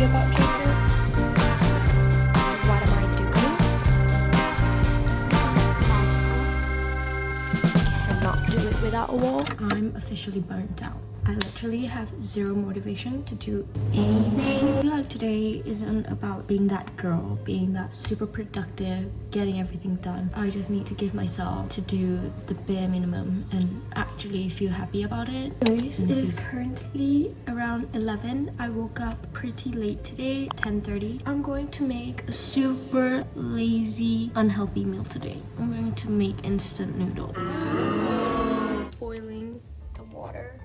about Jacob? What am I doing? Cannot do it without a wall. I'm officially burnt out. I literally have zero motivation to do anything. I feel like today isn't about being that girl, being that super productive, getting everything done. I just need to give myself to do the bare minimum and actually feel happy about it. Anyways, it is currently around 11. I woke up pretty late today, 10:30. I'm going to make a super lazy, unhealthy meal today. I'm going to make instant noodles. Boiling the water.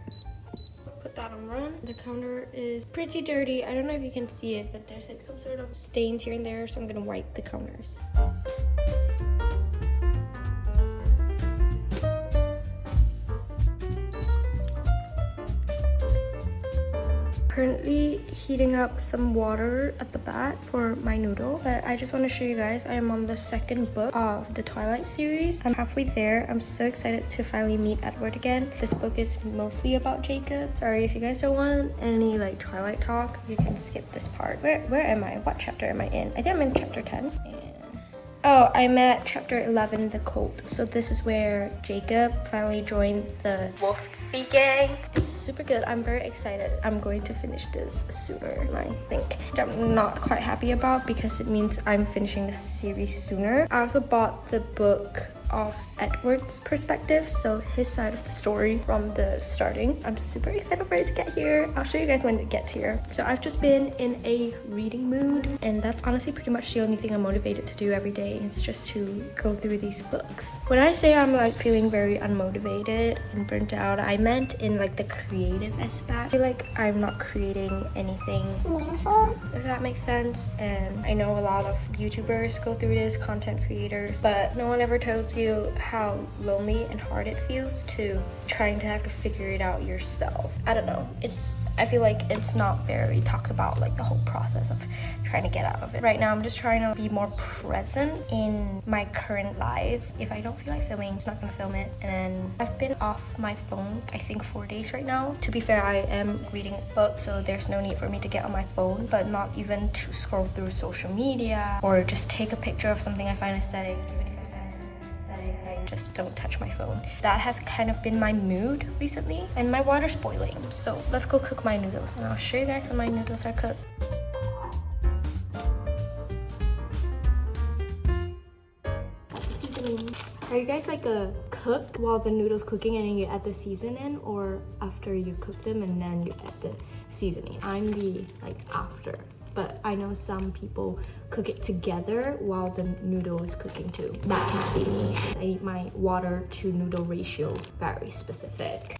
Put that on run. The counter is pretty dirty. I don't know if you can see it, but there's like some sort of stains here and there, so I'm gonna wipe the counters. Currently heating up some water at the back for my noodle, but I just want to show you guys I am on the second book of the Twilight series. I'm halfway there. I'm so excited to finally meet Edward again. This book is mostly about Jacob. Sorry if you guys don't want any like Twilight talk, you can skip this part. Where am I? What chapter am I in? I think I'm in chapter 10. Oh, I'm at chapter 11, the cult. So this is where Jacob finally joined the wolf gang. It's super good. I'm very excited. I'm going to finish this sooner than I think. I'm not quite happy about because it means I'm finishing the series sooner. I also bought the book of Edward's perspective, so his side of the story from the starting. I'm super excited for it to get here. I'll show you guys when it gets here. So I've just been in a reading mood, and that's honestly pretty much the only thing I'm motivated to do every day. It's just to go through these books. When I say I'm like feeling very unmotivated and burnt out, I meant in like the creative aspect. I feel like I'm not creating anything meaningful, if that makes sense. And I know a lot of YouTubers go through this, content creators, but no one ever tells you how lonely and hard it feels to trying to have to figure it out yourself. I don't know, I feel like it's not very talked about, like the whole process of trying to get out of it. Right now I'm just trying to be more present in my current life. If I don't feel like filming, it's not gonna film it. And I've been off my phone I think 4 days right now. To be fair, I am reading a book, so there's no need for me to get on my phone, but not even to scroll through social media or just take a picture of something I find aesthetic. Just don't touch my phone. That has kind of been my mood recently, and my water's boiling, so let's go cook my noodles and I'll show you guys when my noodles are cooked. Are you guys like a cook while the noodles cooking and then you add the seasoning, or after you cook them and then you add the seasoning? I'm the like after. But I know some people cook it together while the noodle is cooking too. That can't be me. I need my water to noodle ratio very specific.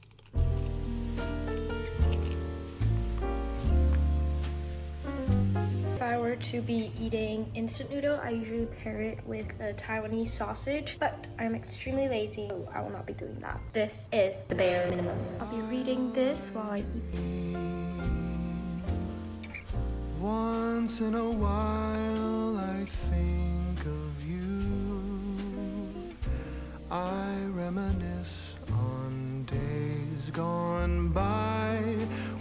If I were to be eating instant noodle, I usually pair it with a Taiwanese sausage, but I'm extremely lazy, so I will not be doing that. This is the bare minimum. I'll be reading this while I eat. Once in a while I think of you. I reminisce on days gone by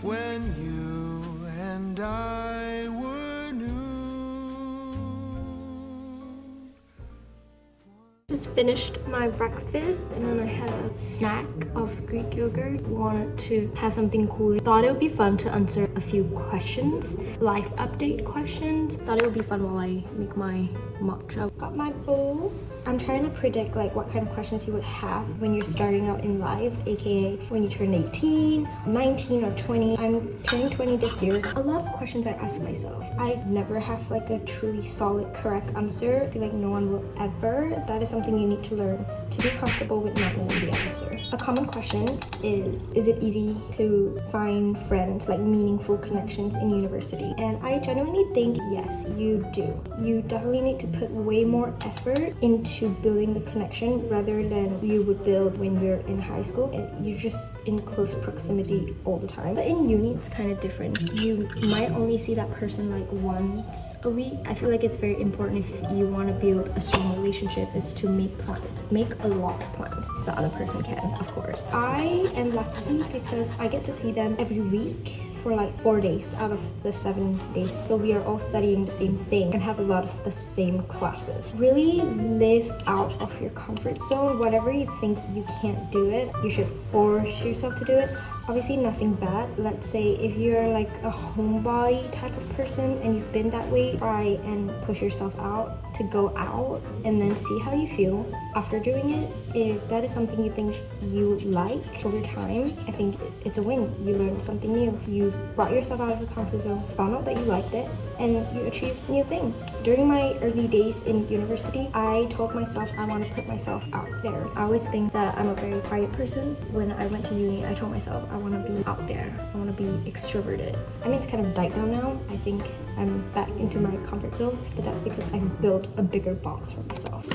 when you and I were new. Just finished my breakfast and then I had a snack of Greek yogurt. Wanted to have something cool. Thought it would be fun to answer a few questions, life update questions. Thought it would be fun while I make my matcha. Got my bowl. I'm trying to predict like what kind of questions you would have when you're starting out in life, aka when you turn 18, 19 or 20. I'm turning 20 this year. A lot of questions I ask myself. I never have like a truly solid correct answer. I feel like no one will ever. That is something you need to learn to be comfortable with not knowing the answer. A common question is it easy to find friends, like meaningful connections in university? And I genuinely think yes, you do. You definitely need to put way more effort into building the connection rather than you would build when you're in high school and you're just in close proximity all the time. But in uni, it's kind of different. You might only see that person like once a week. I feel like it's very important if you want to build a strong relationship is to make plans. Make a lot of plans. The other person can, of course. I am lucky because I get to see them every week for like 4 days out of the 7 days. So we are all studying the same thing and have a lot of the same classes. Really live out of your comfort zone. Whatever you think you can't do it, you should force yourself to do it. Obviously nothing bad. Let's say if you're like a homebody type of person and you've been that way, try and push yourself out to go out and then see how you feel after doing it. If that is something you think you like over time, I think it's a win. You learned something new. You brought yourself out of your comfort zone, found out that you liked it, and you achieved new things. During my early days in university, I told myself I want to put myself out there. I always think that I'm a very quiet person. When I went to uni, I told myself I want to be out there. I want to be extroverted. I mean, it's kind of died down now. I think I'm back into my comfort zone, but that's because I've built a bigger box for myself.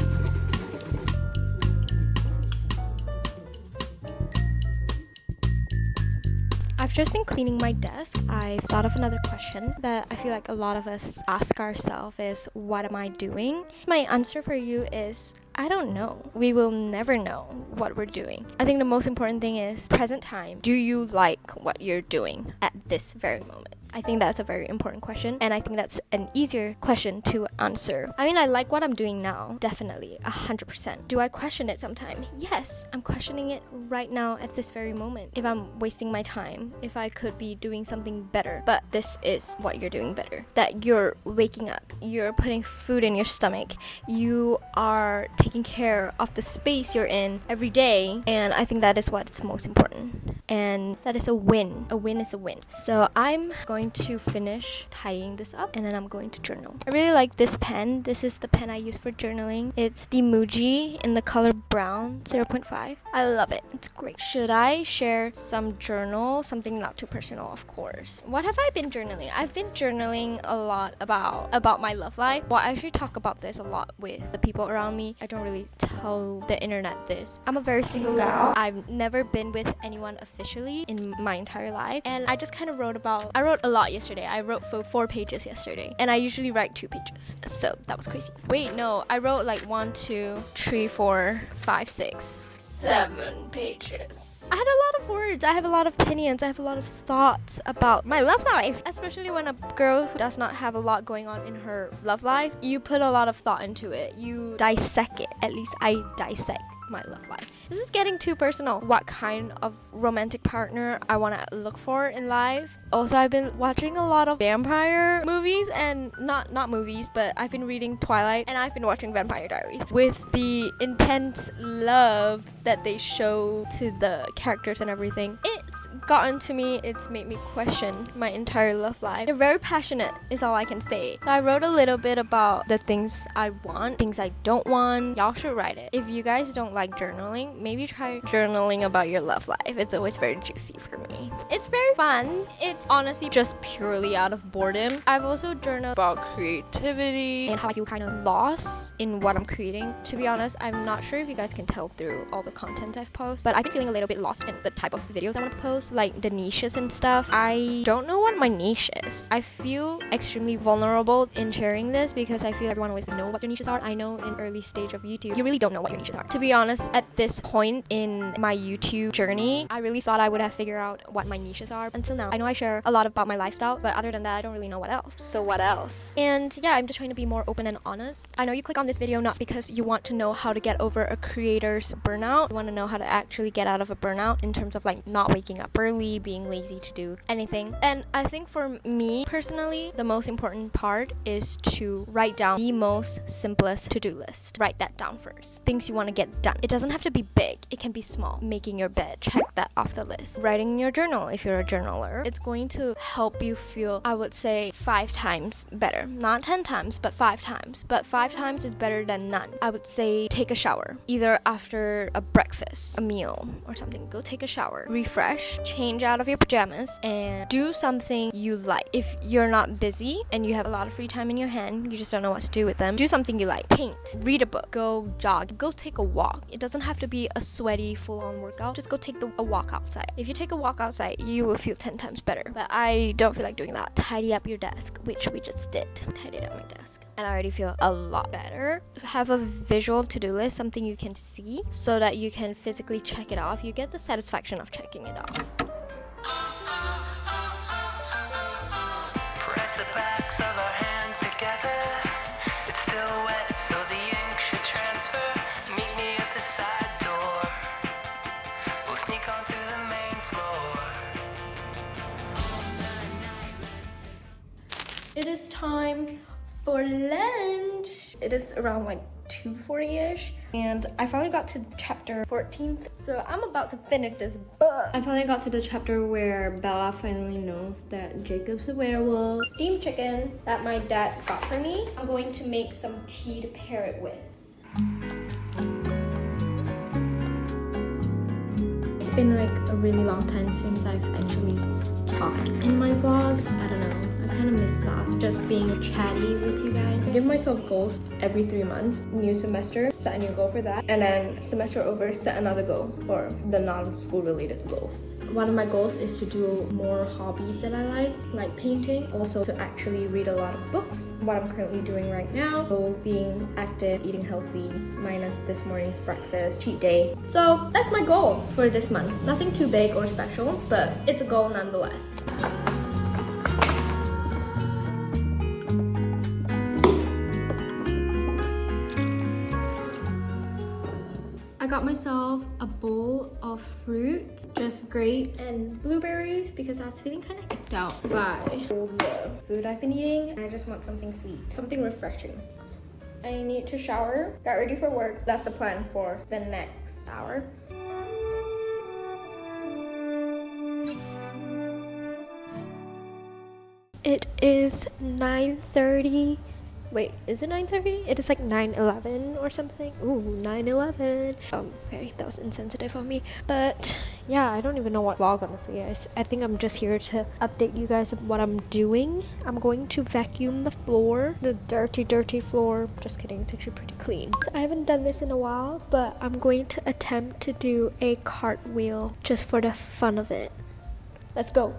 I've just been cleaning my desk. I thought of another question that I feel like a lot of us ask ourselves is, what am I doing? My answer for you is, I don't know. We will never know what we're doing. I think the most important thing is present time. Do you like what you're doing at this very moment? I think that's a very important question, and I think that's an easier question to answer. I mean, I like what I'm doing now, definitely, 100%. Do I question it sometimes? Yes, I'm questioning it right now at this very moment. If I'm wasting my time, if I could be doing something better, but this is what you're doing better. That you're waking up, you're putting food in your stomach, you are taking care of the space you're in every day, and I think that is what's most important. And that is a win. A win is a win. So I'm going to finish tying this up and then I'm going to journal. I really like this pen. This is the pen I use for journaling. It's the Muji in the color brown 0.5. I love it. It's great. Should I share some journal? Something not too personal, of course. What have I been journaling? I've been journaling a lot about my love life. Well, I actually talk about this a lot with the people around me. I don't really tell the internet this. I'm a very single gal. I've never been with anyone officially in my entire life, and I just kind of wrote a lot yesterday. I wrote for 4 pages yesterday, and I usually write 2 pages, so that was crazy. Wait, no, I wrote like 1, 2, 3, 4, 5, 6, 7 pages. I had a lot of words. I have a lot of opinions. I have a lot of thoughts about my love life, especially when a girl who does not have a lot going on in her love life, you put a lot of thought into it. You dissect it. At least I dissect my love life. This is getting too personal. What kind of romantic partner I want to look for in life. Also, I've been watching a lot of vampire movies, and not movies, but I've been reading Twilight, and I've been watching Vampire Diaries. With the intense love that they show to the characters and everything, it's gotten to me. It's made me question my entire love life. They're very passionate, is all I can say. So I wrote a little bit about the things I want, things I don't want. Y'all should write it. If you guys don't like journaling, maybe try journaling about your love life. It's always very juicy for me. It's very fun. It's honestly just purely out of boredom. I've also journaled about creativity and how I feel kind of lost in what I'm creating. To be honest, I'm not sure if you guys can tell through all the content I've posted, but I've been feeling a little bit lost in the type of videos I want to post, like the niches and stuff. I don't know what my niche is. I feel extremely vulnerable in sharing this because I feel everyone always know what their niches are. I know in early stage of YouTube, you really don't know what your niches are. To be honest, at this point in my YouTube journey, I really thought I would have figured out what my niches are until now. I know I share a lot about my lifestyle, but other than that, I don't really know what else. So what else? And yeah, I'm just trying to be more open and honest. I know you click on this video not because you want to know how to get over a creator's burnout. You want to know how to actually get out of a burnout in terms of like not waking up early, being lazy to do anything. And I think for me personally, the most important part is to write down the most simplest to-do list. Write that down first. Things you want to get done. It doesn't have to be big. It can be small. Making your bed. Check that off the list. Writing in your journal if you're a journaler. It's going to help you feel, I would say, 5 times better. Not 10 times, but 5 times. But 5 times is better than none. I would say take a shower. Either after a breakfast, a meal, or something. Go take a shower. Refresh. Change out of your pajamas and do something you like. If you're not busy and you have a lot of free time in your hand, you just don't know what to do with them, do something you like. Paint. Read a book. Go jog. Go take a walk. It doesn't have to be a sweaty, full-on workout. Just go take a walk outside. If you take a walk outside, you will feel 10 times better. But I don't feel like doing that. Tidy up your desk, which we just did. Tidied up my desk. And I already feel a lot better. Have a visual to-do list, something you can see, so that you can physically check it off. You get the satisfaction of checking it off. It is time for lunch. It is around like 2:40ish, and I finally got to chapter 14, so I'm about to finish this book. I finally got to the chapter where Bella finally knows that Jacob's a werewolf. Steamed chicken that my dad got for me. I'm going to make some tea to pair it with. It's been like a really long time since I've actually talked in my vlogs. I don't know, I kind of miss that, just being chatty with you guys. I give myself goals every 3 months. New semester, set a new goal for that, and then semester over, set another goal for the non-school related goals. One of my goals is to do more hobbies that I like painting, also to actually read a lot of books, what I'm currently doing right now. So being active, eating healthy, minus this morning's breakfast, cheat day. So that's my goal for this month. Nothing too big or special, but it's a goal nonetheless. I got myself a bowl of fruit, just grapes and blueberries, because I was feeling kind of icked out by all the food I've been eating, and I just want something sweet, something refreshing. I need to shower, get ready for work. That's the plan for the next hour. It is 9:30. Wait, is it 9:30? It is like 9:11 or something. Ooh, 9:11. Okay, that was insensitive of me. But yeah, I don't even know what vlog, honestly, guys. I think I'm just here to update you guys of what I'm doing. I'm going to vacuum the floor, the dirty floor. Just kidding, it's actually pretty clean. So I haven't done this in a while, but I'm going to attempt to do a cartwheel just for the fun of it. Let's go.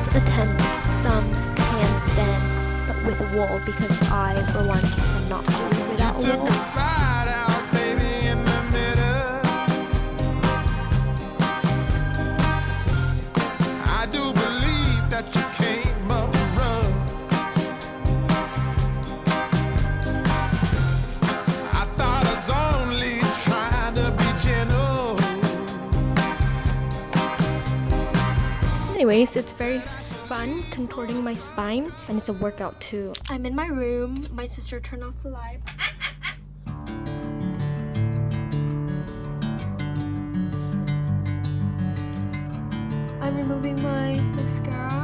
Attempt some handstand, but with a wall, because I, for one, cannot do without a wall. I do believe that you came up rough. I thought I was only trying to be gentle. Anyways, it's very fun contorting my spine, and it's a workout too. I'm in my room. My sister turned off the light. I'm removing my mascara.